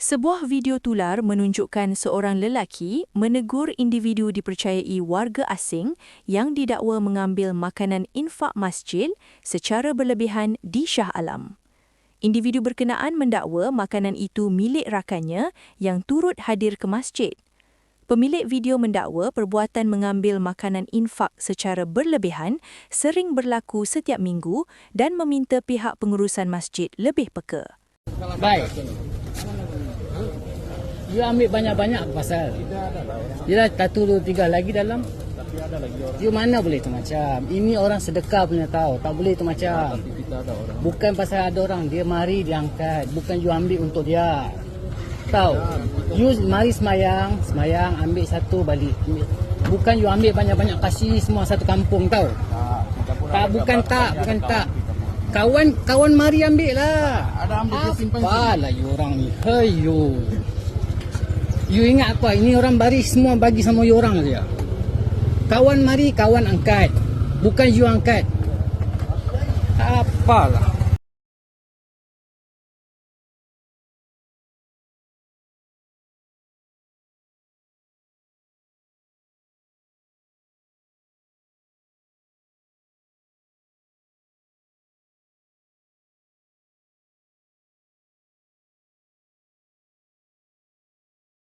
Sebuah video tular menunjukkan seorang lelaki menegur individu dipercayai warga asing yang didakwa mengambil makanan infak masjid secara berlebihan di Shah Alam. Individu berkenaan mendakwa makanan itu milik rakannya yang turut hadir ke masjid. Pemilik video mendakwa perbuatan mengambil makanan infak secara berlebihan sering berlaku setiap minggu dan meminta pihak pengurusan masjid lebih peka. Baik. Dia ambil banyak-banyak pasal. Dia dah 1, 2, 3 lagi dalam. You mana boleh tu macam. Ini orang sedekah punya tahu. Tak boleh tu macam. Bukan pasal ada orang. Dia mari dia angkat. Bukan you ambil untuk dia. Tahu. You mari semayang ambil satu balik. Bukan you ambil banyak-banyak kasih semua satu kampung tahu. Bukan tak. Kawan mari ambil lah. Ada ambil dia simpan. Apalah you orang ni. Hayo. You ingat apa? Ini orang baris semua bagi sama you orang saja. Kawan mari, kawan angkat. Bukan you angkat. Apalah.